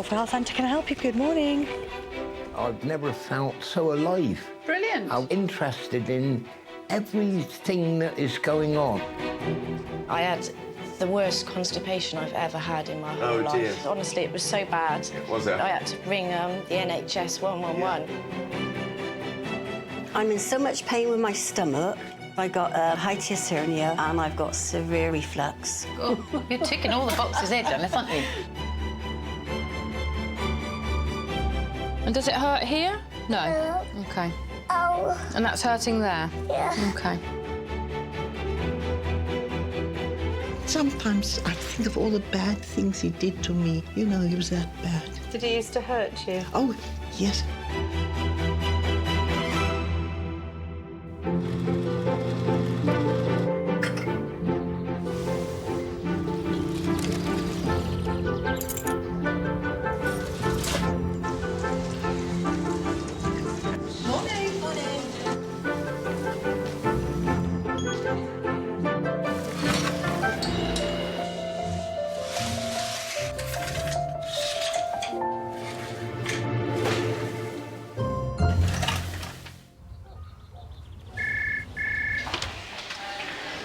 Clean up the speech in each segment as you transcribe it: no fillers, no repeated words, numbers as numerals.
Horfield Health Centre, can I help you? Good morning. I've never felt so alive. Brilliant. I'm interested in everything that is going on. I had the worst constipation I've ever had in my whole life. Dear. Honestly, it was so bad. Was it? I had to ring the NHS 111. I'm in so much pain with my stomach. I got a hiatus hernia and I've got severe reflux. Oh, you're ticking all the boxes here, Janice, aren't you? And does it hurt here? No. OK. Oh. And that's hurting there? Yeah. OK. Sometimes I think of all the bad things he did to me. You know, he was that bad. Did he used to hurt you? Oh, yes.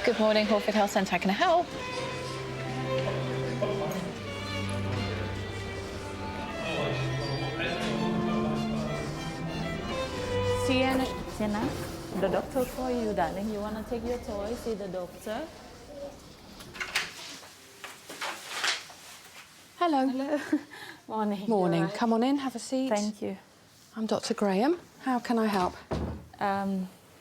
Good morning, Horfield Health Centre. How can I help? Sienna, the doctor for you, darling. You want to take your toy, see the doctor? Hello. Hello. Morning. Morning. Right. Come on in, have a seat. Thank you. I'm Dr. Graham. How can I help?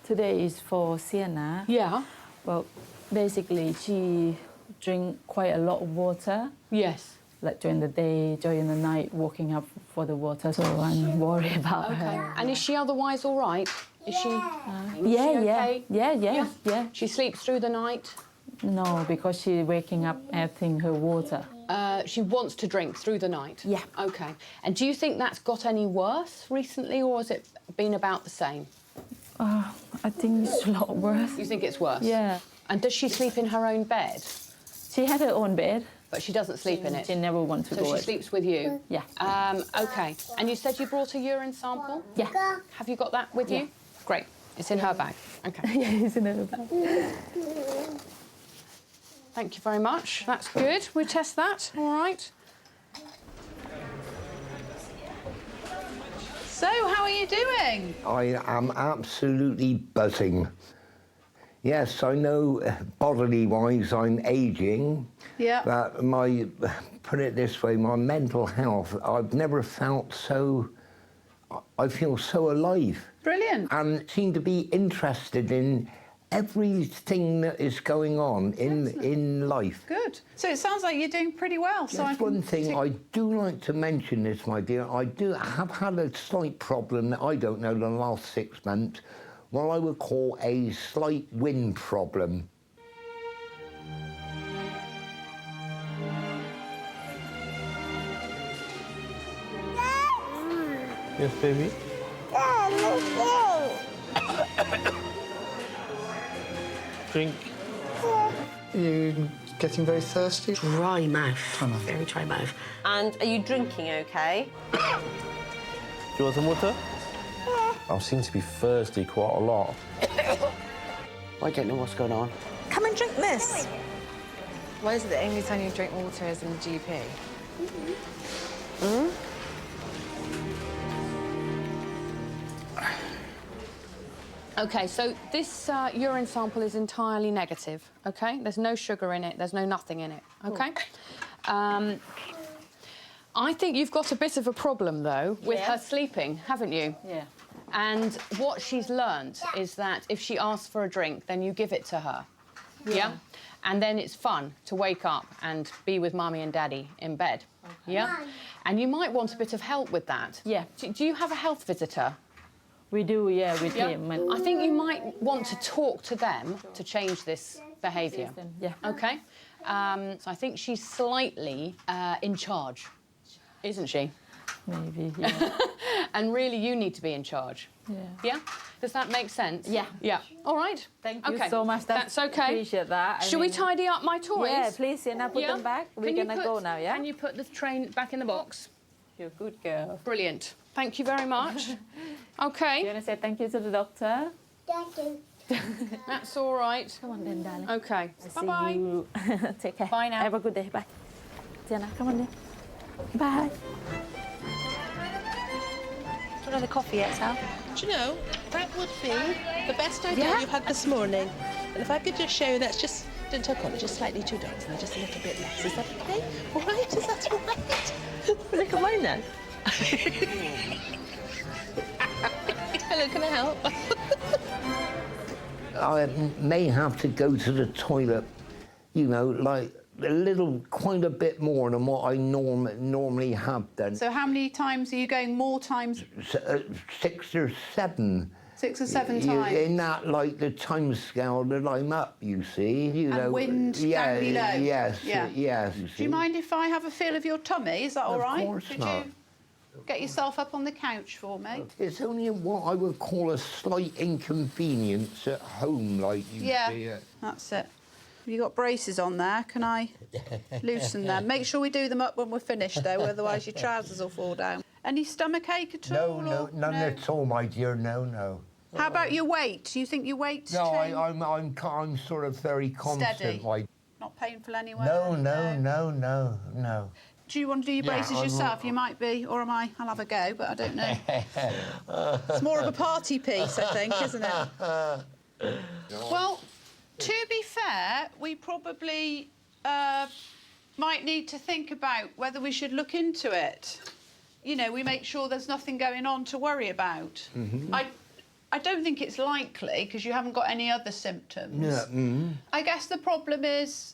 Today is for Sienna. Yeah. Well, basically, she drink quite a lot of water. Yes. Like during the day, during the night, walking up for the water. So I'm worried about her. And is she otherwise all right? Is she? Yeah. She sleeps through the night? No, because she's waking up having her water. She wants to drink through the night? Yeah. OK. And do you think that's got any worse recently, or has it been about the same? I think it's a lot worse. You think it's worse? Yeah. And does she sleep in her own bed? She had her own bed. But she doesn't sleep in it? She never wants to go. So she sleeps with you? Yeah. OK. And you said you brought a urine sample? Yeah. Have you got that with you? Great. It's in her bag. OK. Yeah, it's in her bag. Thank you very much. That's good. We test that. All right. So, how are you doing? I am absolutely buzzing. Yes, I know bodily-wise I'm ageing, Yeah. but put it this way, my mental health, I've never felt so, I feel so alive. Brilliant. And seem to be interested in everything that is going on in life. Good. So it sounds like you're doing pretty well. So That's one thing I do like to mention this, my dear. I do have had a slight problem that I don't know the last 6 months, what I would call a slight wind problem. Yes, baby? Drink. You're getting very thirsty? Dry mouth. Very dry mouth. And are you drinking okay? Do you want some water? I seem to be thirsty quite a lot. I don't know what's going on. Come and drink this. Why is it the only time you drink water is in the GP? OK, so this urine sample is entirely negative, OK? There's no sugar in it, there's no nothing in it, OK? I think you've got a bit of a problem, though, with her sleeping, haven't you? Yeah. And what she's learned is that if she asks for a drink, then you give it to her. Yeah? And then it's fun to wake up and be with Mummy and Daddy in bed. Okay. Yeah? And you might want a bit of help with that. Yeah. Do you have a health visitor? We do, yeah, with him. And I think you might want to talk to them to change this behaviour. Yeah. OK? So I think she's slightly in charge, isn't she? Maybe, yeah. And really, you need to be in charge. Yeah. Yeah? Does that make sense? Yeah. Yeah. All right. Thank you so much. That's OK. Appreciate that. Shall we tidy up my toys? Yeah, please, Sienna, put them back. We're going to go now, yeah? Can you put the train back in the box? You're a good girl. Brilliant. Thank you very much. OK. You want to say thank you to the doctor? Thank you. That's all right. Come on then, darling. OK. Bye-bye. You. Take care. Bye now. Have a good day. Bye. Sienna, come on then. Bye. Another coffee yet, Sal? Do you know, that would be the best idea you've had this morning. And if I could just show you, that's just, don't tuck on it, just slightly too dark, and just a little bit less. Is that okay? All right, is that all right? Look at mine then. Hello, can I help? I may have to go to the toilet, you know, like quite a bit more than what I normally have done. So how many times are you going more times? 6 or 7. 6 or 7 times? In that, like, the time scale that I'm up, you see. You know, wind down below? Yes, yes. Do you mind if I have a feel of your tummy? Is that all right? Of course not. You get yourself up on the couch for me? It's only what I would call a slight inconvenience at home, like you see it. That's it. Have you got braces on there? Can I loosen them? Make sure we do them up when we're finished, though, otherwise your trousers will fall down. Any stomach ache at all? No, none at all, my dear, no. How about your weight? Do you think your weight's No, changed? I'm sort of very constant. Steady? Like, Not painful anywhere? No. Do you want to do your braces yourself? You might be, or am I? I'll have a go, but I don't know. It's more of a party piece, I think, isn't it? Well, to be fair, we probably might need to think about whether we should look into it. You know, we make sure there's nothing going on to worry about. I don't think it's likely, because you haven't got any other symptoms. Yeah. I guess the problem is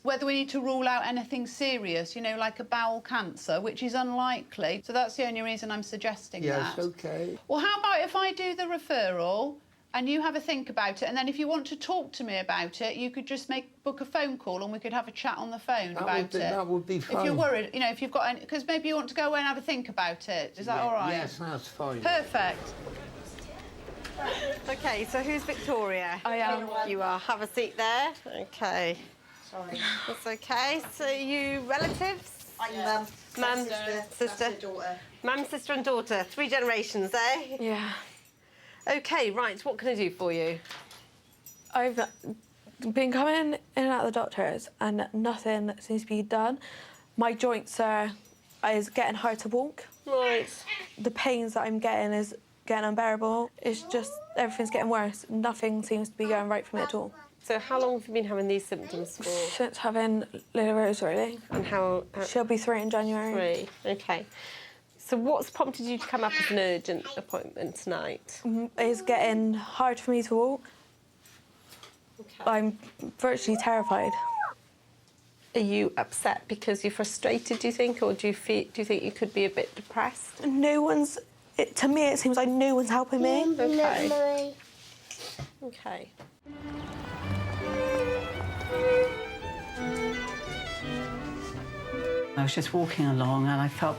whether we need to rule out anything serious, you know, like a bowel cancer, which is unlikely. So that's the only reason I'm suggesting that. Yes, OK. Well, how about if I do the referral and you have a think about it, and then if you want to talk to me about it, you could just book a phone call and we could have a chat on the phone about it. That would be fine. If you're worried, you know, if you've got any... Because maybe you want to go away and have a think about it. Is that all right? Yes, that's fine. Perfect. OK, so who's Victoria? I am. You are. Have a seat there. OK. Sorry. That's OK. So you relatives? I'm Mum, sister. daughter. Mum, sister and daughter. 3 generations, eh? Yeah. OK, right. What can I do for you? I've been coming in and out of the doctors and nothing seems to be done. My joints is getting hard to walk. Right. The pains that I'm getting is getting unbearable. It's just everything's getting worse. Nothing seems to be going right for me at all. So how long have you been having these symptoms for? Since having little Rose, really. And how... She'll be 3 in January. 3, OK. So what's prompted you to come up as an urgent appointment tonight? It's getting hard for me to walk. Okay. I'm virtually terrified. Are you upset because you're frustrated, do you think, or do you think you could be a bit depressed? No one's... to me, it seems like no one's helping me. OK. OK. I was just walking along and I felt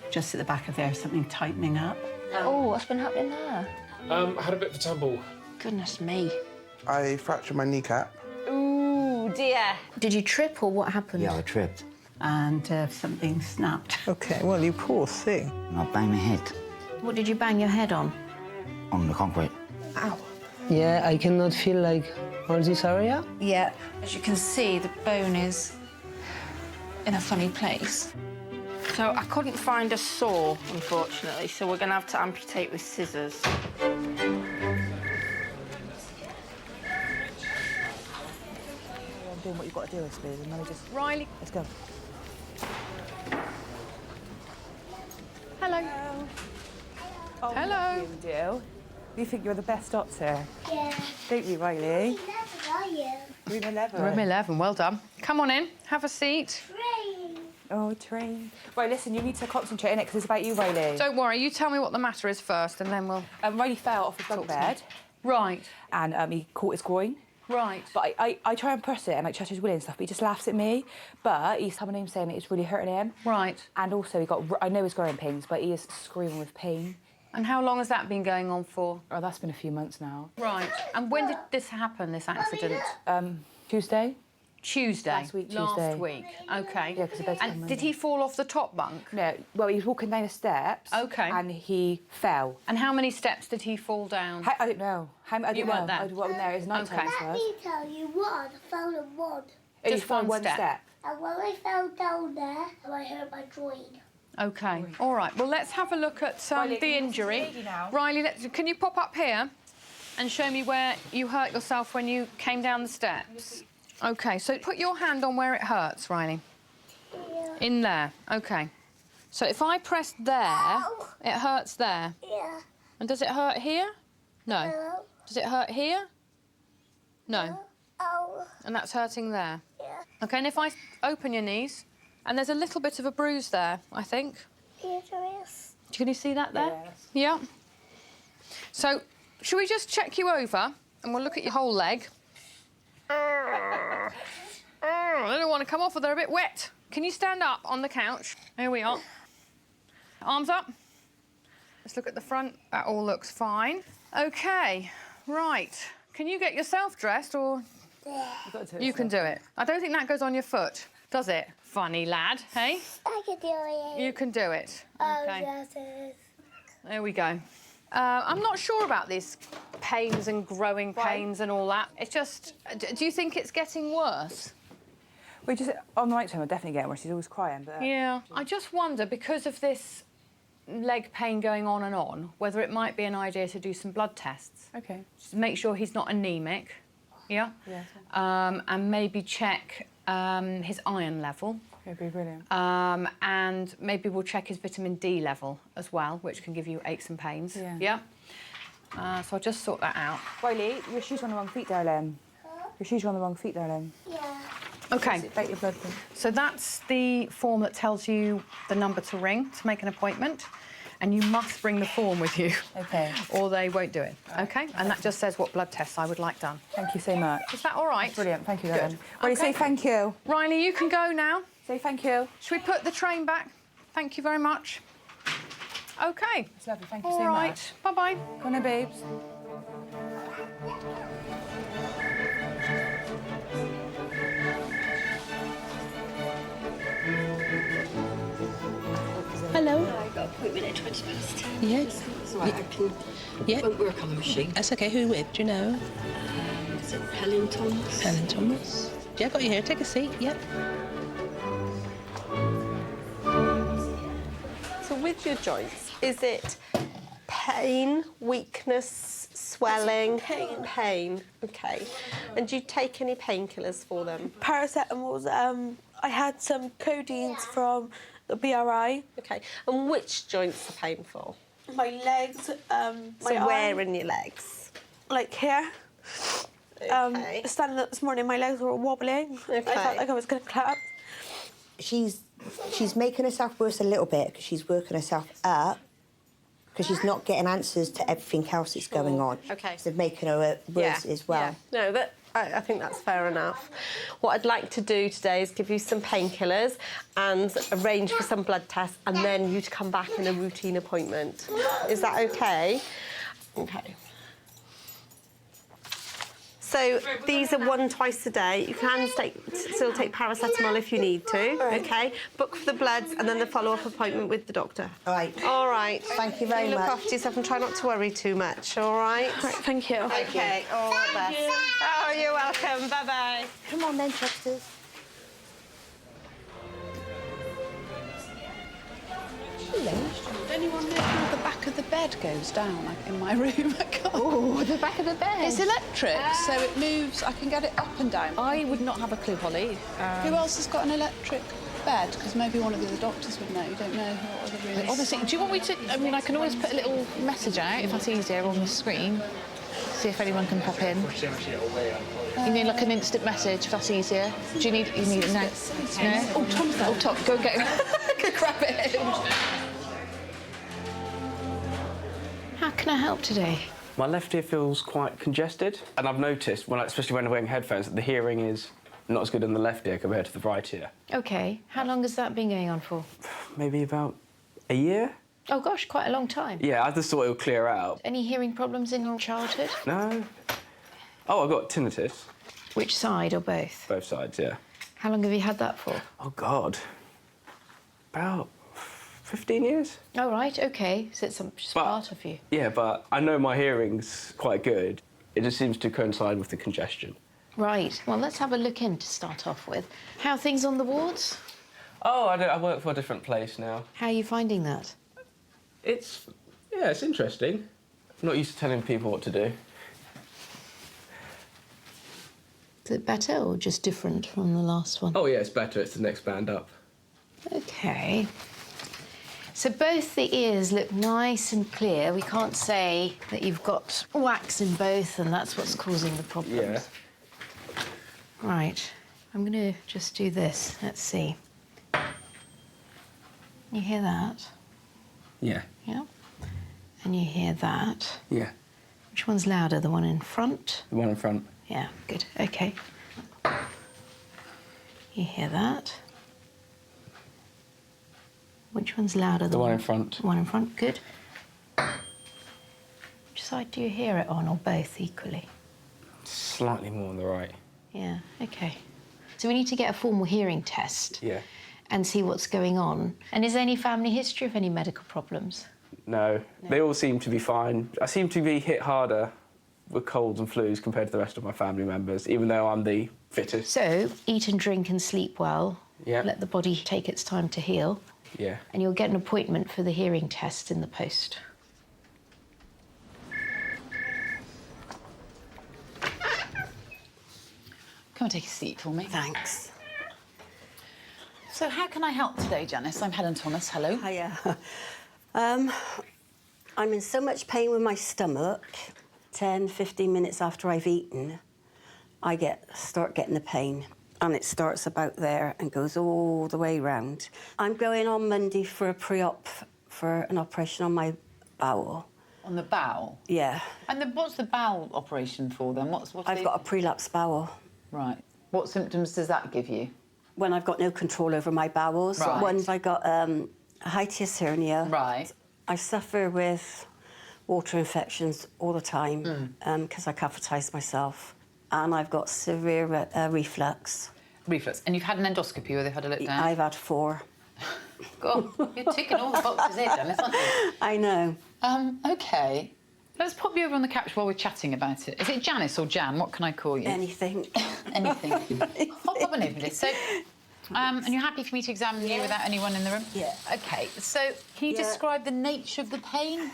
just at the back of there something tightening up. Oh, what's been happening there? Had a bit of a tumble. Goodness me. I fractured my kneecap. Ooh, dear. Did you trip or what happened? Yeah, I tripped. And something snapped. OK, well, you poor thing. I banged my head What did you bang your head on? on the concrete. Ow. Yeah, I cannot feel like all this area. Yeah. As you can see, the bone is in a funny place. So I couldn't find a saw, unfortunately, so we're going to have to amputate with scissors. You're doing what you've got to do, I suppose, and then we just... Riley. Let's go. Hello. Oh, Hello. You do. You think you're the best doctor? Yeah. Don't you, Riley? Room 11. Room 11, well done. Come on in, have a seat. Oh, train. Right, listen, you need to concentrate on it because it's about you, Riley. Don't worry, you tell me what the matter is first and then we'll... Riley fell off his bunk bed. Right. And he caught his groin. Right. But I try and press it and, like, touch his willy and stuff, but he just laughs at me. But he's coming home saying it's really hurting him. Right. And also, I know he's growing pains, but he is screaming with pain. And how long has that been going on for? Oh, that's been a few months now. Right. And when did this happen, this accident? Tuesday. Tuesday. Last week, Tuesday. Last week. Okay. Yeah, because And did he fall off the top bunk? No. Well, he was walking down the steps. Okay. And he fell. And how many steps did he fall down? I don't know. I don't You know. weren't there? I wasn't there. It's night time. Let me tell you one. I fell in one. He Just fell one step. And when I fell down there, I hurt my groin. Okay. All right. Well, let's have a look at the injury. Riley, can you pop up here and show me where you hurt yourself when you came down the steps? Okay. So put your hand on where it hurts, Riley. Yeah. In there. Okay. So if I press there, it hurts there. Yeah. And does it hurt here? No. No. Does it hurt here? No. Oh. And that's hurting there. Yeah. Okay, and if I open your knees, and there's a little bit of a bruise there, I think. Here there is. Can you see that there? Yes. Yeah. So, should we just check you over, and we'll look at your whole leg? I don't want to come off, or they're a bit wet. Can you stand up on the couch? Here we are. Arms up. Let's look at the front. That all looks fine. Okay, right. Can you get yourself dressed, or you can do it? I don't think that goes on your foot, does it? Funny lad, hey? I can do it. You can do it. Oh, Okay. yes, it is. There we go. I'm not sure about these pains and growing pains and all that. It's just, do you think it's getting worse? We just on the night time, I definitely get worse. She's always crying. But Yeah. I just wonder, because of this leg pain going on, whether it might be an idea to do some blood tests. Okay. Just make sure he's not anemic. Yeah. Yeah. And maybe check his iron level. It'd be brilliant. And maybe we'll check his vitamin D level as well, which can give you aches and pains. Yeah. Yeah? So I'll just sort that out. Riley, your shoes are on the wrong feet, darling. Your shoes are on the wrong feet, darling. Yeah. Okay. Your blood thing. So that's the form that tells you the number to ring to make an appointment. And you must bring the form with you. Okay. Or they won't do it. Okay? And that just says what blood tests I would like done. Thank you so much. Is that all right? Brilliant. Thank you, darling. Good. Riley, Okay. say thank you. Riley, you can go now. Say thank you. Should we put the train back? Thank you very much. Okay. It's lovely. Thank you All so right. much. Bye-bye. Go on, then, babes. Hello. I got an appointment at 20 past. Yes. It's all right, I can... Yeah. Won't work on the machine. That's okay. Who with? Do you know? Is it Helen Thomas? Helen Thomas. Yeah, got you here. Take a seat. Yep. So with your joints, is it pain, weakness, swelling? Pain. Okay. And do you take any painkillers for them? Paracetamols. I had some codeines from the BRI. Okay. And which joints are painful? My legs. My So where arm, in your legs? like here. Okay. Standing up this morning, my legs were wobbling. Okay. I felt like I was going to clap. She's making herself worse a little bit because she's working herself up because she's not getting answers to everything else that's going on. Okay. So making her worse as well. Yeah. No, I think that's fair enough. What I'd like to do today is give you some painkillers and arrange for some blood tests, and then you to come back in a routine appointment. Is that okay? Okay. So these are 1 twice a day. You can still take paracetamol if you need to, okay? Book for the bloods and then the follow-up appointment with the doctor. All right. All right. Thank you very Look much. after yourself and try not to worry too much, all right? Right, thank you. Okay, all the best. Oh, you're welcome. Bye-bye. Come on then, Chesters. Did anyone know how the back of the bed goes down, like in my room? I can't. Oh, the back of the bed. It's electric, so it moves. I can get it up and down. I would not have a clue, Holly. Who else has got an electric bed? Because maybe one of the other doctors would know. You don't know what other rooms. Obviously, do you want me to... I mean, I can always put a little message out, if that's easier, on the screen. See if anyone can pop in. You need, like, an instant message, if that's easier. Do you need it now? No? Oh, Tom's there. Oh, Tom, go and get go grab it. How can I help today? My left ear feels quite congested, and I've noticed, especially when I'm wearing headphones, that the hearing is not as good in the left ear compared to the right ear. OK. How long has that been going on for? Maybe about a year? Oh, gosh, quite a long time. Yeah, I just thought it would clear out. Any hearing problems in your childhood? No. Oh, I got tinnitus. Which side or both? Both sides, yeah. How long have you had that for? Oh, God. About 15 years. Oh, right, OK. So it's just part of you. Yeah, but I know my hearing's quite good. It just seems to coincide with the congestion. Right. Well, let's have a look in to start off with. How are things on the wards? Oh, I work for a different place now. How are you finding that? It's interesting. I'm not used to telling people what to do. Is it better or just different from the last one? Oh, yeah, it's better. It's the next band up. OK. So both the ears look nice and clear. We can't say that you've got wax in both and that's what's causing the problems. Yeah. Right. I'm going to just do this. Let's see. You hear that? Yeah. Yeah. And you hear that? Yeah. Which one's louder, the one in front? The one in front. Yeah, good. OK. You hear that? Which one's louder? The one in front. The one in front, good. Which side do you hear it on, or both equally? Slightly more on the right. Yeah, OK. So we need to get a formal hearing test. Yeah. And see what's going on. And is there any family history of any medical problems? No, they all seem to be fine. I seem to be hit harder with colds and flus compared to the rest of my family members, even though I'm the fittest. So, eat and drink and sleep well. Yeah. Let the body take its time to heal. Yeah. And you'll get an appointment for the hearing test in the post. Come and take a seat for me. Thanks. So how can I help today, Janice? I'm Helen Thomas. Hello. Hiya. I'm in so much pain with my stomach. 10, 15 minutes after I've eaten, I start getting the pain. And it starts about there and goes all the way round. I'm going on Monday for a pre-op, for an operation on my bowel. On the bowel? Yeah. And what's the bowel operation for then? I've got a prelapse bowel. Right. What symptoms does that give you? When I've got no control over my bowels. Right. Once I got a hiatus hernia. Right. I suffer with water infections all the time because I catheterise myself. And I've got severe reflux. Reflux. And you've had an endoscopy or they've had a look down? I've had 4. God, you're ticking all the boxes here, Janice, aren't you? I know. OK. Let's pop you over on the couch while we're chatting about it. Is it Janice or Jan? What can I call you? Anything. Anything. Hop up and over this. So, and you're happy for me to examine you without anyone in the room? Yeah. OK, so can you describe the nature of the pain?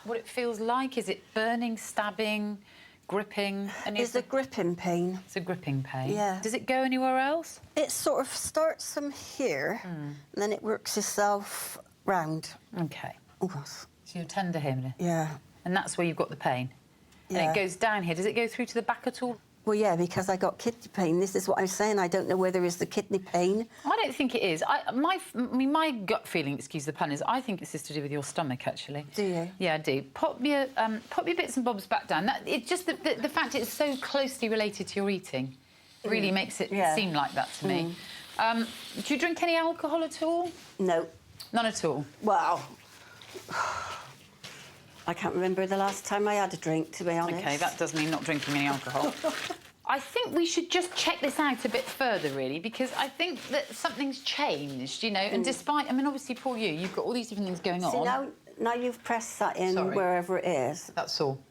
What it feels like? Is it burning, stabbing, gripping? It's a gripping pain. It's a gripping pain? Yeah. Does it go anywhere else? It sort of starts from here, and then it works itself round. OK. Oh, so you're tender here? Yeah. And that's where you've got the pain? Yeah. And it goes down here. Does it go through to the back at all? Well, yeah, because I got kidney pain. This is what I'm saying. I don't know whether it's the kidney pain. I don't think it is. My gut feeling, excuse the pun, is I think this is to do with your stomach, actually. Do you? Yeah, I do. Pop your bits and bobs back down. It's just the fact it's so closely related to your eating really makes it seem like that to me. Do you drink any alcohol at all? No. None at all? Well, I can't remember the last time I had a drink, to be honest. OK, that does mean not drinking any alcohol. I think we should just check this out a bit further, really, because I think that something's changed, you know, and despite... I mean, obviously, poor you, you've got all these different things going See, on. now you've pressed that in wherever it is. That's all.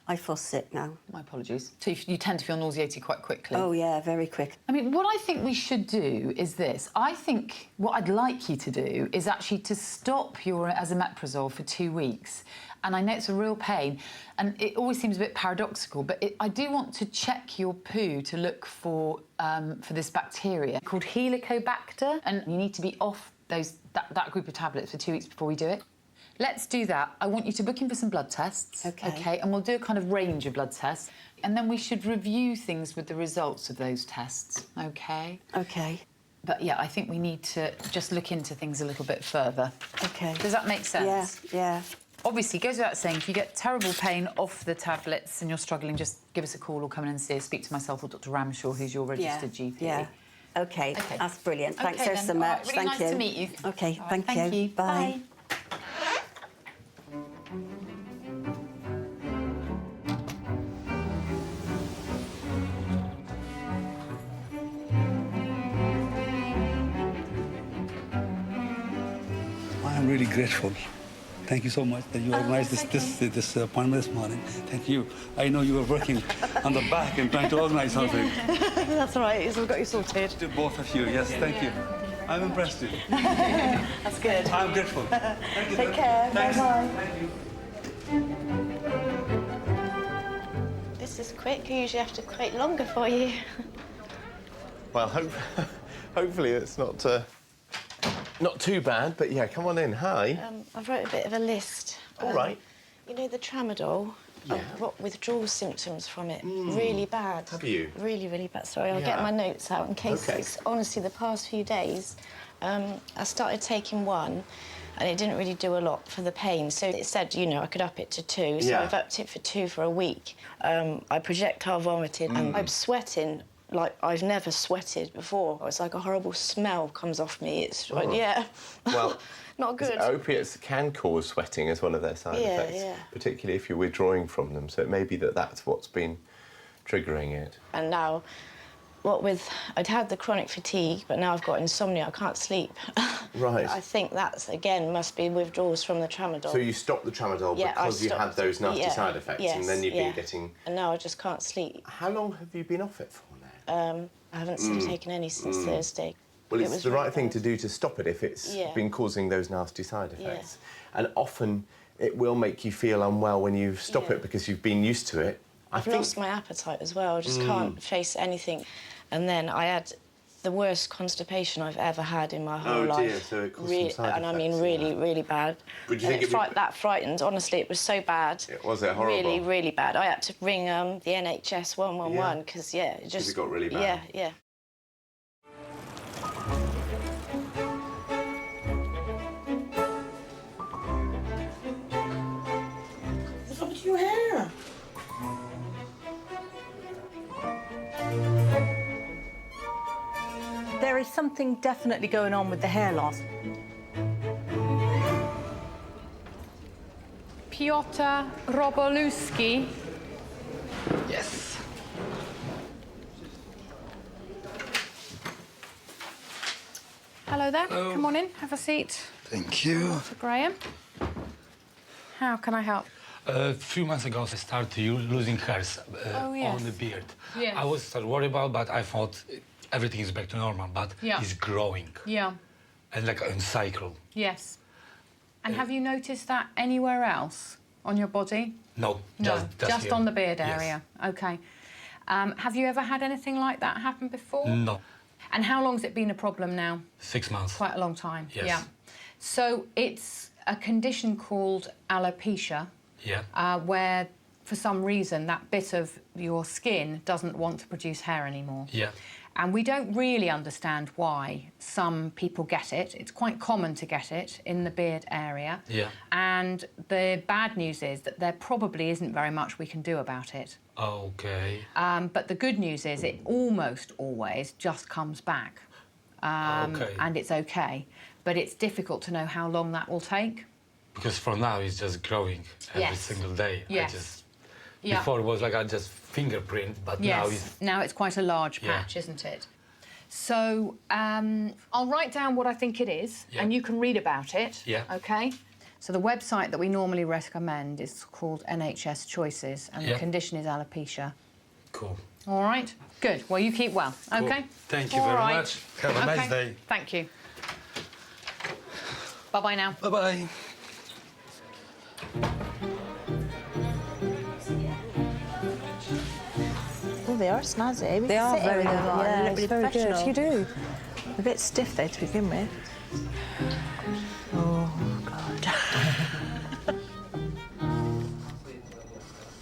I feel sick now. My apologies. So you tend to feel nauseated quite quickly? Oh, yeah, very quick. I mean, what I think we should do is this. I think what I'd like you to do is actually to stop your esomeprazole for 2 weeks. And I know it's a real pain, and it always seems a bit paradoxical, but I do want to check your poo to look for this bacteria called Helicobacter, and you need to be off that group of tablets for 2 weeks before we do it. Let's do that. I want you to book in for some blood tests. OK, and we'll do a kind of range of blood tests, and then we should review things with the results of those tests, OK? OK. But, yeah, I think we need to just look into things a little bit further. OK. Does that make sense? Yeah. Obviously, it goes without saying, if you get terrible pain off the tablets and you're struggling, just give us a call or come in and see us, speak to myself or Dr Ramshaw, who's your registered GP. Yeah. OK, that's brilliant. Thanks OK, so then. much. All right, really nice to meet you. OK, All right, thank you. Bye. really grateful. Thank you so much that you organized this appointment this morning. Thank you. I know you were working on the back and trying to organize something. That's all right. We've got you sorted. To both of you, yes, thank you. I'm impressed too. That's good. I'm grateful. Thank you. Take care. Thanks. Bye-bye. Thank you. This is quick. I usually have to wait longer for you. Well, hopefully it's not too bad, but yeah, come on in. Hi. I've wrote a bit of a list. All right. You know the tramadol? Yeah. I've got withdrawal symptoms from it. Really bad. Have you? Really, really bad. Sorry, I'll get Yeah. my notes out in case. Okay. It's honestly the past few days. I started taking one, and it didn't really do a lot for the pain. So it said, you know, I could up it to 2. So Yeah. I've upped it for 2 for a week. I projectile vomited, and I'm sweating like I've never sweated before. It's like a horrible smell comes off me. It's like, yeah. Well, not good. opiates can cause sweating as one of their side Yeah, effects, yeah. particularly if you're withdrawing from them. So it may be that that's what's been triggering it. And now, I'd had the chronic fatigue, but now I've got insomnia. I can't sleep. Right. I think that's, again, must be withdrawals from the tramadol. So you stopped the tramadol Yeah, I because you had stopped. those nasty Yeah, side effects, yes, and then you've yeah. been getting... And now I just can't sleep. How long have you been off it for now? I haven't taken any since Thursday. Well, It it's was the really right thing bad. to do to stop it if it's Yeah. been causing those nasty side effects. And often it will make you feel unwell when you stop it because you've been used to it. I've lost my appetite as well. I just can't face anything. And then I had the worst constipation I've ever had in my whole life. Oh dear, so it caused some side and I mean effects, really, really bad. Would you And think it that frightened. Honestly, it was so bad. Was it horrible? Really, really bad. I had to ring the NHS 111 because it just it got really bad. Yeah, yeah. What's up with your hair? There is something definitely going on with the hair loss. Piotr Robolewski. Yes. Hello there. Hello. Come on in, have a seat. Thank you. Dr. Graham. How can I help? A few months ago, I started losing hairs Oh, yes. on the beard. Yes. I was worried about, but I thought everything is back to normal, but Yeah. it's growing Yeah. and like in cycle. Yes. And have you noticed that anywhere else on your body? No, No, just here. on the beard Yes. area. Okay. Have you ever had anything like that happen before? No, And how long has it been a problem now? 6 months. Quite a long time. Yes. Yeah. So it's a condition called alopecia, Yeah. where for some reason that bit of your skin doesn't want to produce hair anymore. Yeah. And we don't really understand why some people get it. It's quite common to get it in the beard area. Yeah. And the bad news is that there probably isn't very much we can do about it. Okay. But the good news is it almost always just comes back. Okay. And it's okay. But it's difficult to know how long that will take. Because for now it's just growing every Yes. single day. Yes. Yeah. Before it was like I just fingerprint, but now it's Now it's quite a large Yeah. patch, isn't it? So I'll write down what I think it is, Yeah. and you can read about it. Yeah. Okay. So the website that we normally recommend is called NHS Choices, and Yeah. the condition is alopecia. cool. All right. Good. Well, you keep well. Cool. Okay. Thank you All very right. much. Have a nice day. Thank you. Bye bye now. Bye bye. Oh, they are snazzy. We They can are sit here very with good. them on. Yeah, They look it's really very good. professional. You do. A bit stiff though to begin with. Oh God.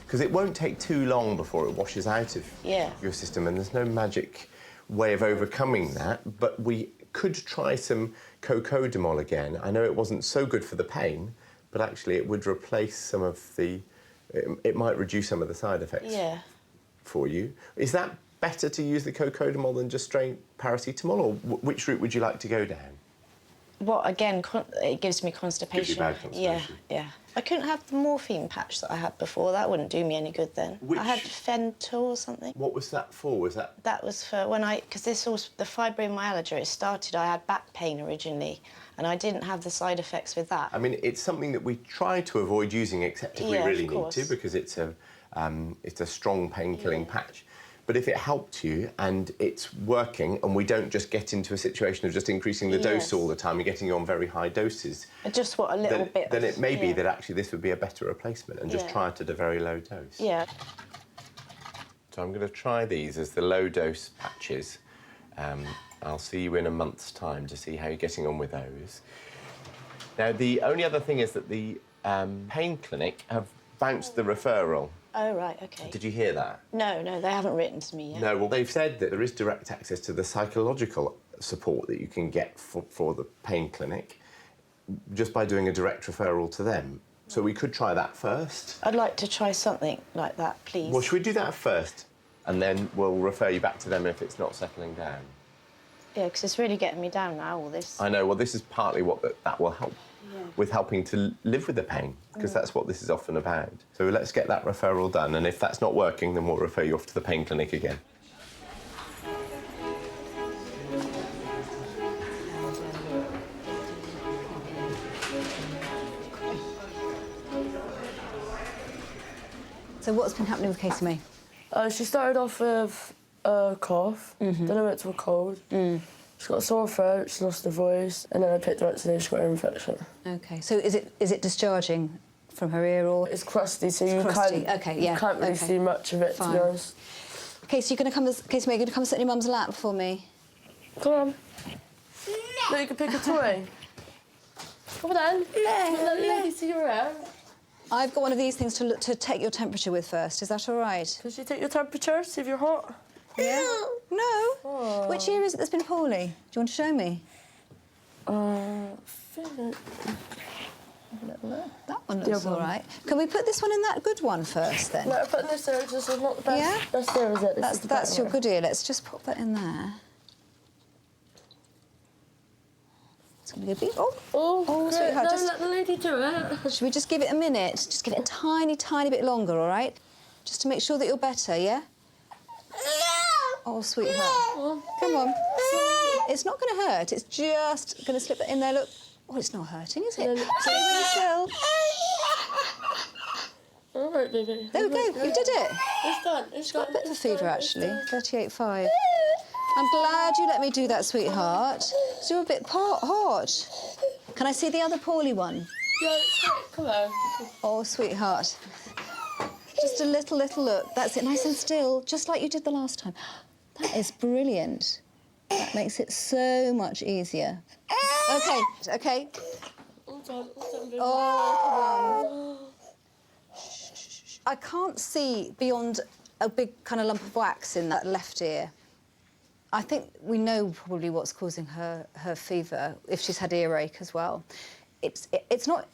Because it won't take too long before it washes out of Yeah. your system, and there's no magic way of overcoming that. But we could try some cocodamol again. I know it wasn't so good for the pain, but actually it would replace some of the... It might reduce some of the side effects Yeah. for you. Is that better to use the cocodamol than just straight paracetamol, or which route would you like to go down? What, again, it gives me constipation. Gives you bad constipation. Yeah. I couldn't have the morphine patch that I had before. That wouldn't do me any good then. I had Fental or something. What was that for? Was that... That was for when because this was the fibromyalgia. It started, I had back pain originally, and I didn't have the side effects with that. I mean, it's something that we try to avoid using except if we really need to, because it's a strong pain-killing patch. But if it helped you and it's working and we don't just get into a situation of just increasing the dose all the time and getting you on very high doses... Just what, a little bit... Then it may be that actually this would be a better replacement and just try it at a very low dose. Yeah. So I'm going to try these as the low-dose patches. I'll see you in a month's time to see how you're getting on with those. Now, the only other thing is that the pain clinic have bounced the referral. Oh, right, OK. Did you hear that? No, they haven't written to me yet. No, well, they've said that there is direct access to the psychological support that you can get for the pain clinic just by doing a direct referral to them. So we could try that first. I'd like to try something like that, please. Well, should we do that first? And then we'll refer you back to them if it's not settling down. Yeah, because it's really getting me down now, all this. I know, well, this is partly what that will help with helping to live with the pain, because that's what this is often about. So let's get that referral done, and if that's not working, then we'll refer you off to the pain clinic again. So what's been happening with Casey May? She started off with a cough, then I went to a cold. She's got a sore throat, she lost her voice, and then I picked her up today, she got an infection. OK, so is it discharging from her ear or...? It's crusty, so you can't really see much of it, to be honest. OK, so you're going to come... Casey May, you're going to come and sit in your mum's lap for me? Come on. No, you can pick a toy. Come on then. Let the lady see your hair. I've got one of these things to take your temperature with first. Is that all right? Can she take your temperature, see if you're hot? Yeah? No. Oh. Which ear is it that's been poorly? Do you want to show me? That one looks all right. Can we put this one in that good one first, then? No, put this there, this is not the best. Best ear, is it? That's your good ear. Let's just pop that in there. It's going to be... Oh, sweetheart, just... let the lady do it. Should we just give it a minute? Just give it a tiny, tiny bit longer, all right? Just to make sure that you're better, yeah? Oh, sweetheart. Come on. It's not going to hurt. It's just going to slip that in there. Look. Oh, it's not hurting, is it? Stay really still. All right, baby. There we go. You did it. It's done. It's got a bit of a fever, actually. 38.5. I'm glad you let me do that, sweetheart. So you're a bit hot. Can I see the other poorly one? Yeah, come on. Oh, sweetheart. Just a little look. That's it, nice and still, just like you did the last time. That is brilliant. That makes it so much easier. OK. Oh, come on. I can't see beyond a big kind of lump of wax in that left ear. I think we know probably what's causing her fever, if she's had earache as well. It's not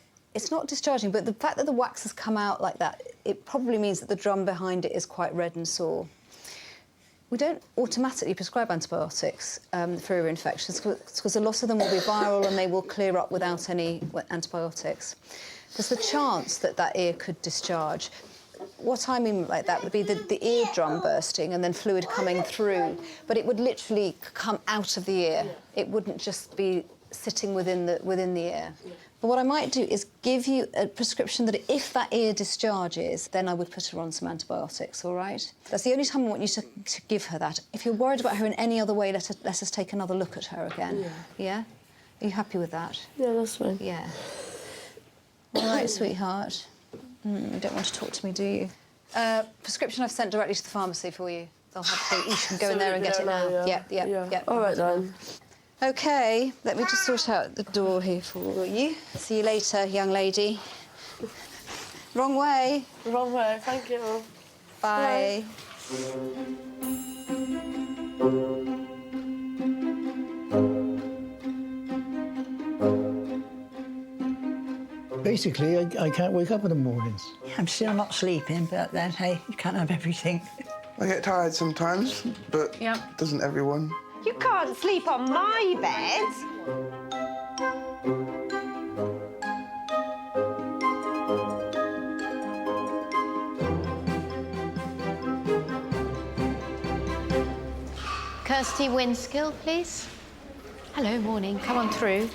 discharging, but the fact that the wax has come out like that, it probably means that the drum behind it is quite red and sore. We don't automatically prescribe antibiotics for ear infections because a lot of them will be viral and they will clear up without any antibiotics. There's the chance that that ear could discharge. What I mean like that would be the eardrum bursting and then fluid coming through, but it would literally come out of the ear. It wouldn't just be sitting within the ear. But what I might do is give you a prescription that if that ear discharges, then I would put her on some antibiotics, all right? That's the only time I want you to give her that. If you're worried about her in any other way, let us take another look at her again. Yeah? Are you happy with that? Yeah, that's fine. Yeah. All right, sweetheart. You don't want to talk to me, do you? Prescription I've sent directly to the pharmacy for you. They'll have you can go in there and get it now. Yeah. All right, then. OK, let me just sort out the door here for you. See you later, young lady. Wrong way. Wrong way, thank you. Bye. Basically, I can't wake up in the mornings. I'm still not sleeping, but then, hey, you can't have everything. I get tired sometimes, but doesn't everyone? You can't sleep on my bed. Kirsty Winskill, please. Hello, morning. Come on through.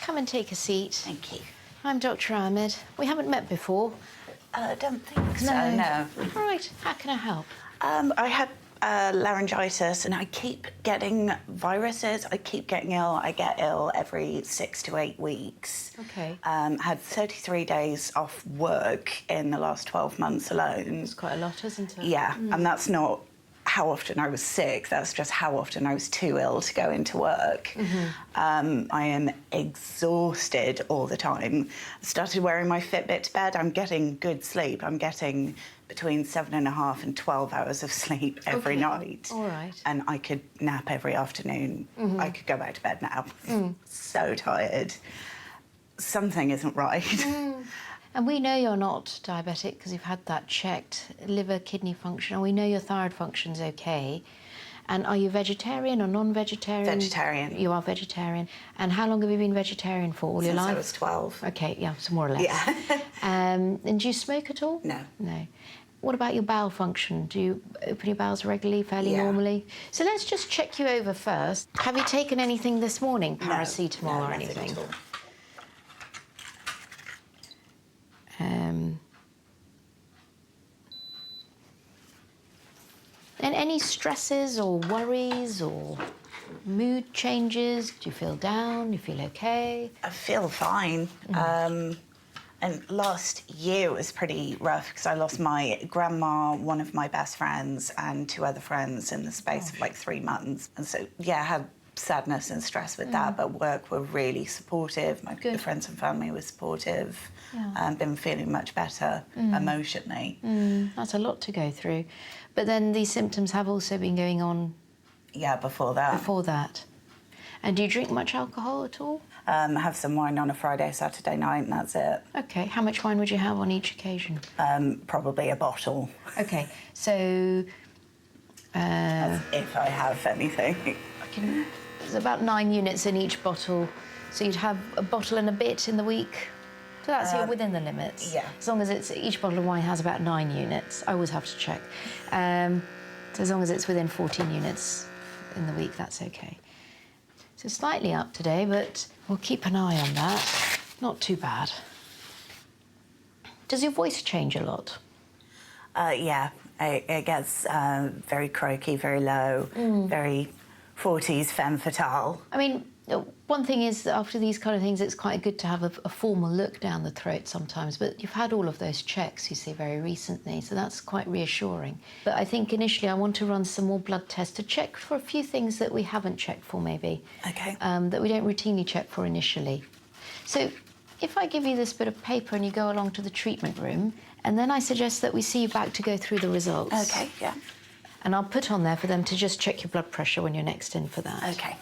Come and take a seat. Thank you. I'm Dr. Ahmed. We haven't met before. I don't think so, no. All right, how can I help? I had laryngitis and I keep getting viruses. I keep getting ill. I get ill every 6 to 8 weeks. Okay. Had 33 days off work in the last 12 months alone. It's quite a lot, isn't it? Yeah, and that's not how often I was sick, that's just how often I was too ill to go into work. I am exhausted all the time. I started wearing my Fitbit to bed. I'm getting good sleep. I'm getting between 7.5 and 12 hours of sleep every night. All right. And I could nap every afternoon. I could go back to bed now. So tired. Something isn't right. And we know you're not diabetic because you've had that checked, liver, kidney function, and we know your thyroid function's okay. And are you vegetarian or non-vegetarian? Vegetarian. You are vegetarian. And how long have you been vegetarian for? All your life? Since I was 12. Okay, yeah, so more or less. Yeah. And do you smoke at all? No. No. What about your bowel function? Do you open your bowels regularly, fairly normally? So let's just check you over first. Have you taken anything this morning, paracetamol or anything? At all. And any stresses or worries or mood changes? Do you feel down? Do you feel okay? I feel fine. And last year was pretty rough because I lost my grandma, one of my best friends, and 2 other friends in the space of like 3 months. And so, yeah, I had sadness and stress with that, but work were really supportive. My friends and family were supportive. And been feeling much better emotionally. That's a lot to go through. But then these symptoms have also been going on... Yeah, before that. Before that. And do you drink much alcohol at all? Have some wine on a Friday, Saturday night, and that's it. OK. How much wine would you have on each occasion? Probably a bottle. OK. So... if I have anything. There's about 9 units in each bottle. So you'd have a bottle and a bit in the week? So that's you're within the limits. Yeah. As long as it's each bottle of wine has about 9 units. I always have to check. So as long as it's within 14 units in the week, that's OK. So slightly up today, but we'll keep an eye on that. Not too bad. Does your voice change a lot? Yeah, it gets very croaky, very low, very 40s femme fatale. I mean, one thing is that after these kind of things, it's quite good to have a formal look down the throat sometimes, but you've had all of those checks, you see, very recently, so that's quite reassuring. But I think initially I want to run some more blood tests to check for a few things that we haven't checked for, maybe. OK. That we don't routinely check for initially. So if I give you this bit of paper and you go along to the treatment room, and then I suggest that we see you back to go through the results. OK, yeah. And I'll put on there for them to just check your blood pressure when you're next in for that. OK.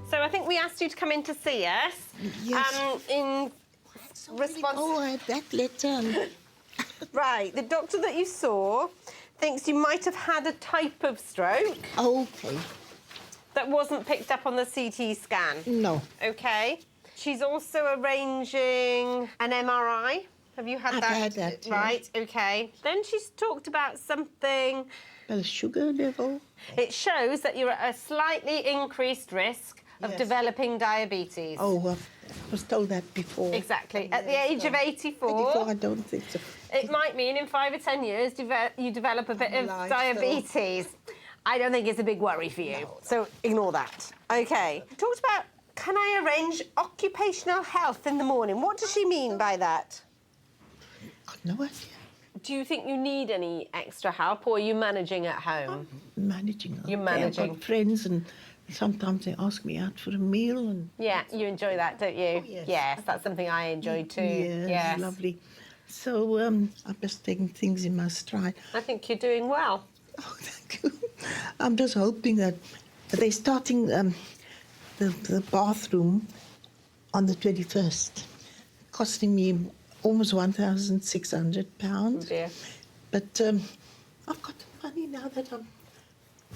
So I think we asked you to come in to see us. Yes. In response... Oh, that little. Right, the doctor that you saw thinks you might have had a type of stroke. OK. That wasn't picked up on the CT scan. No. OK. She's also arranging an MRI. Have you had I've that? had that, yeah. Right, OK. Then she's talked about something... Well, sugar level. It shows that you're at a slightly increased risk of developing diabetes. Oh, I was told that before. Exactly. At the age of 84... 84, I don't think so. It might mean in 5 or 10 years you develop a bit of diabetes. I don't think it's a big worry for you, so ignore that. OK. Talked about, can I arrange occupational health in the morning? What does she mean by that? I've no idea. Do you think you need any extra help, or are you managing at home? I'm managing. You're managing. I've got friends, and sometimes they ask me out for a meal. And yeah, you enjoy that, don't you? Oh, yes. Yes, that's something I enjoy too. Yes, lovely. So I'm just taking things in my stride. I think you're doing well. Oh, thank you. I'm just hoping that they're starting the bathroom on the 21st, costing me almost £1,600. Oh dear. But I've got the money now that I'm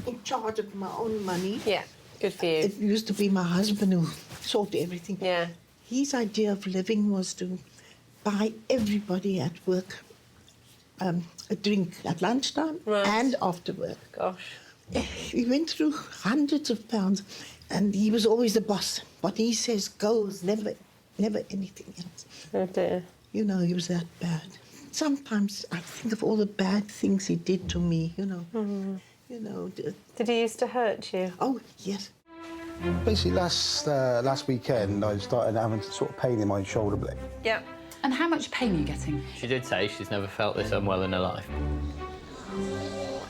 in charge of my own money. Yeah, good for you. It used to be my husband who sorted everything. Yeah. his idea of living was to buy everybody at work a drink at lunchtime and after work. Gosh. He went through hundreds of pounds, and he was always the boss. What he says goes, never anything else. Oh dear. You know, he was that bad. Sometimes I think of all the bad things he did to me, you know. You know. Did he used to hurt you? Oh, yes. Basically, last weekend, I started having sort of pain in my shoulder blade. Yep. And how much pain are you getting? She did say she's never felt this unwell in her life.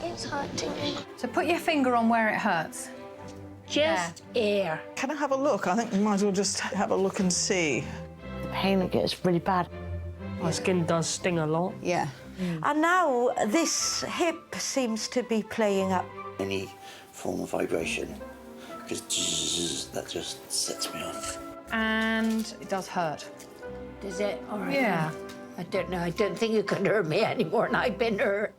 It's hurting me. So put your finger on where it hurts. Just here. Can I have a look? I think we might as well just have a look and see. The pain gets really bad. My skin does sting a lot. Yeah. And now this hip seems to be playing up. Any form of vibration, because that just sets me off. And it does hurt. Does it? All right. Yeah. I don't know. I don't think you can hurt me any more than I've been hurt.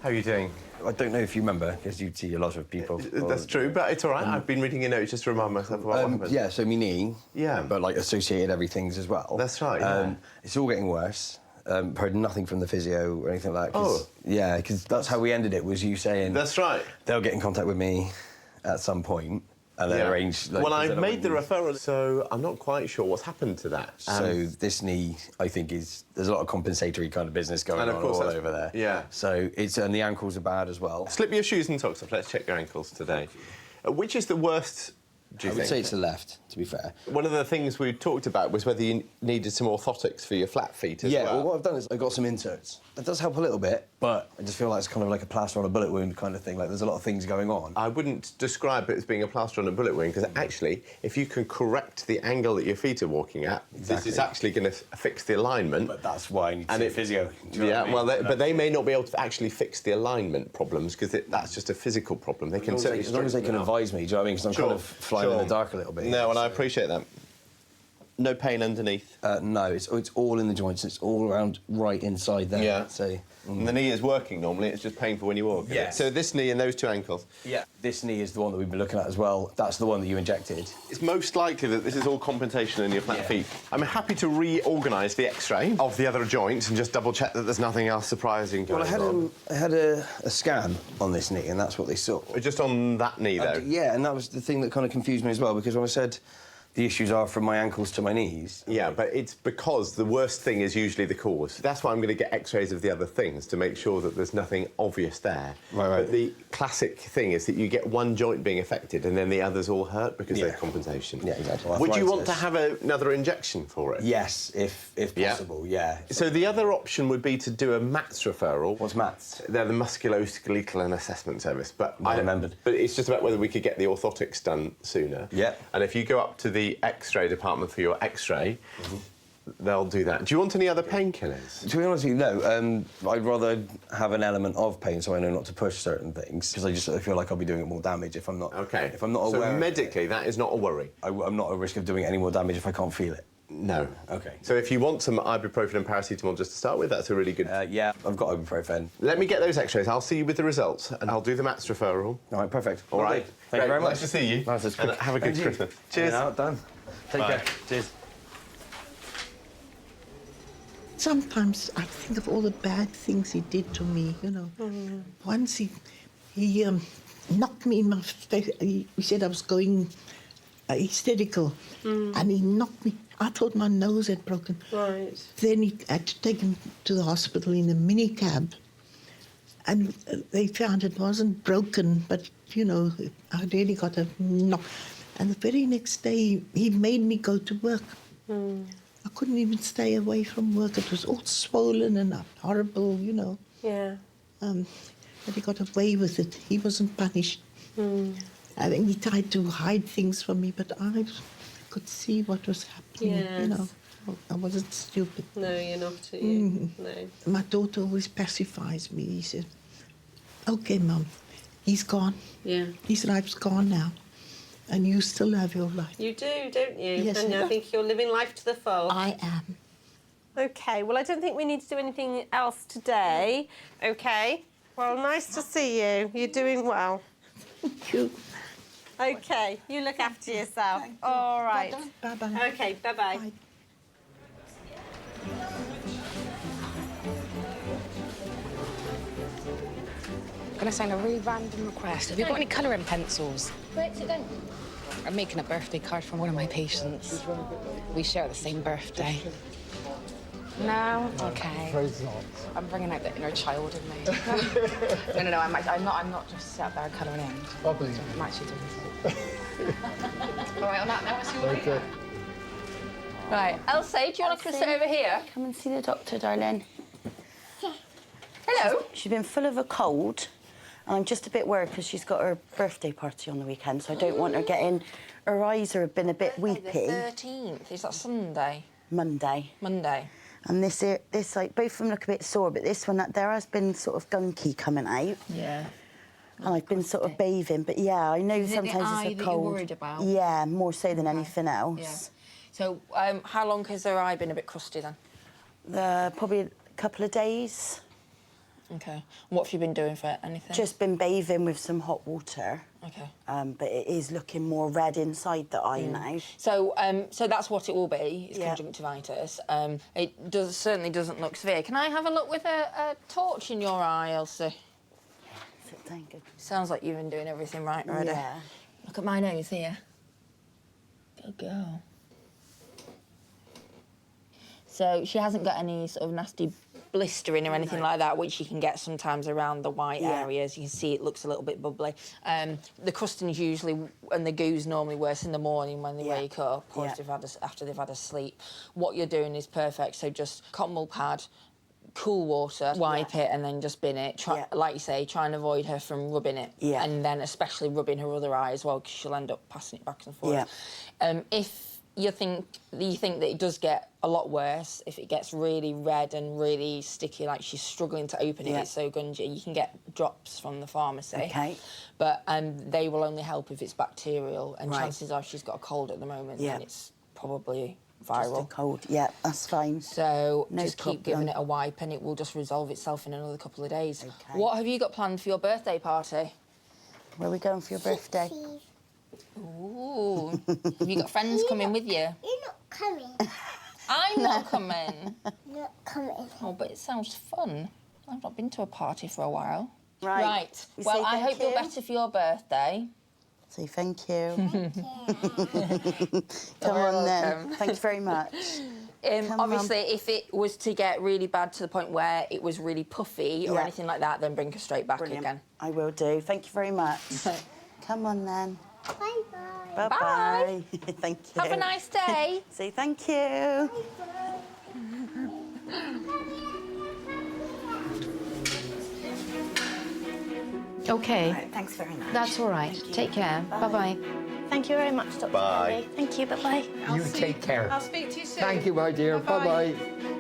How are you doing? I don't know if you remember, because you see a lot of people. That's true, but it's all right. I've been reading your notes just to remind myself of what happened. Yeah, so my knee. Yeah. But, like, associated everything's as well. That's right, yeah. It's all getting worse. Heard nothing from the physio or anything like that. Oh. Yeah, because that's how we ended it, was you saying... That's right. They'll get in contact with me at some point and then arrange... Like, well, I've made the referral, so I'm not quite sure what's happened to that. So this knee, I think, is... There's a lot of compensatory kind of business going on all over there. Yeah. So it's... And the ankles are bad as well. Slip your shoes and socks off. Let's check your ankles today. Which is the worst, do you think? I would say it's the left, to be fair. One of the things we talked about was whether you needed some orthotics for your flat feet as well. Yeah, well, what I've done is I got some inserts. It does help a little bit, but I just feel like it's kind of like a plaster on a bullet wound kind of thing. Like, there's a lot of things going on. I wouldn't describe it as being a plaster on a bullet wound, because actually, if you can correct the angle that your feet are walking at, this is actually going to fix the alignment. But that's why I need to see a physio. Do you know what I mean? Well, but they may not be able to actually fix the alignment problems, because that's just a physical problem. They can certainly... As long as they can advise me, do you know what I mean? Because I'm kind of flying in the dark a little bit. No, and I appreciate that. No pain underneath? No, it's all in the joints. It's all around right inside there. Yeah. So, And the knee is working normally, it's just painful when you walk. Yeah. So this knee and those two ankles? Yeah. This knee is the one that we've been looking at as well. That's the one that you injected. It's most likely that this is all compensation in your flat feet. I'm happy to reorganise the X-ray of the other joint and just double-check that there's nothing else surprising going on. I had a scan on this knee, and that's what they saw. Just on that knee, though? Yeah, and that was the thing that kind of confused me as well, because when I said the issues are from my ankles to my knees. Yeah, but it's because the worst thing is usually the cause. That's why I'm going to get X-rays of the other things to make sure that there's nothing obvious there. Right. But the classic thing is that you get one joint being affected and then the others all hurt because there's compensation. Yeah, exactly. Would you want to have another injection for it? Yes, if possible, yeah. So the other option would be to do a MATS referral. What's MATS? They're the Musculoskeletal and Assessment Service. But I remembered. But it's just about whether we could get the orthotics done sooner. Yeah. And if you go up to the X-ray department for your X-ray, they'll do that. Do you want any other painkillers? To be honest with you, no. I'd rather have an element of pain so I know not to push certain things, because I just feel like I'll be doing more damage if I'm not. Okay. If I'm not aware. So medically, that is not a worry. I'm not at risk of doing any more damage if I can't feel it. No. Okay. So if you want some ibuprofen and paracetamol just to start with, that's a really good... yeah, I've got ibuprofen. Let me get those X-rays. I'll see you with the results, and I'll do the MATS referral. All right, perfect. All right. Thank you very much. Nice to see you. Nice, that's and quick. have a good Christmas. Cheers. Done. Take care. Cheers. Sometimes I think of all the bad things he did to me, you know. Once he knocked me in my face. He said I was going hysterical, and he knocked me. I thought my nose had broken. Right. Then he had to take him to the hospital in a minicab, and they found it wasn't broken, but, you know, I really got a knock. And the very next day, he made me go to work. I couldn't even stay away from work. It was all swollen and horrible, you know. Yeah. But he got away with it. He wasn't punished. I think he tried to hide things from me, but I could see what was happening, you know. I wasn't stupid. No, you're not, are you? No. My daughter always pacifies me. He says, OK, Mum, he's gone. Yeah. His life's gone now. And you still have your life. You do, don't you? Yes, And I I think you're living life to the full. I am. OK, well, I don't think we need to do anything else today. OK? Well, nice to see you. You're doing well. Thank you. OK, you look after yourself. All right. Bye-bye. OK, bye-bye. Bye. I'm going to send a really random request. Have you got any colouring pencils? Where's it going? I'm making a birthday card for one of my patients. We share the same birthday. No? OK. I'm bringing out the inner child in me. No, I'm not just sat there colouring in. I'm actually doing something. All right, on that note, I'll see you later. Right, Elsie, do you want to sit over here? Come and see the doctor, darling. Hello. She's been full of a cold, and I'm just a bit worried because she's got her birthday party on the weekend, so I don't want her getting... Her eyes have been a bit weepy. The 13th, is that Sunday? Monday. Monday. And this, like, both of them look a bit sore, but this one, there has been sort of gunky coming out. Yeah. And I've been sort of bathing, but yeah, I know Is it the sometimes eye it's a that you're cold. worried about? Yeah, more so than anything else. Yeah. So, how long has her eye been a bit crusty then? Probably a couple of days. OK. What have you been doing for anything? Just been bathing with some hot water. OK. But it is looking more red inside the eye now. So, so that's what it will be. It's conjunctivitis. It certainly doesn't look severe. Can I have a look with a torch in your eye, Elsie? Thank you. Sounds like you've been doing everything right already. Yeah. Look at my nose here. Good girl. So she hasn't got any sort of nasty blistering or anything like that, which you can get sometimes around the white areas. You can see it looks a little bit bubbly. The crusting's usually, and the goo's normally worse in the morning when they wake up or if after they've had a sleep. What you're doing is perfect. So just cotton wool pad, cool water, wipe it and then just bin it. Like you say, try and avoid her from rubbing it. And then especially rubbing her other eye as well, because she'll end up passing it back and forth. If you think that it does get a lot worse, if it gets really red and really sticky, like she's struggling to open it, it's so gungy, you can get drops from the pharmacy. OK. But they will only help if it's bacterial, and chances are she's got a cold at the moment, and it's probably viral. Just a cold, that's fine. So No just keep giving it a wipe and it will just resolve itself in another couple of days. OK. What have you got planned for your birthday party? Where are we going for your birthday? Ooh. Have you got friends coming with you? You're not coming. I'm not coming. Not coming. Oh, but it sounds fun. I've not been to a party for a while. Right. You Well, say I thank hope you're you? better for your birthday. Say thank you. Thank you. Come You're on then. welcome. Thanks very much. Come Obviously, if it was to get really bad to the point where it was really puffy or Yeah. anything like that, then bring her straight back Brilliant. again. I will do. Thank you very much. Come on then. Bye-bye. Bye-bye. Thank you. Have a nice day. Say thank you. OK. Right, thanks very much. That's all right. Take care. Bye-bye. Thank you very much, Dr. Bye. Kelly. Thank you. Bye-bye. You take care. I'll speak to you soon. Thank you, my dear. Bye-bye. Bye-bye.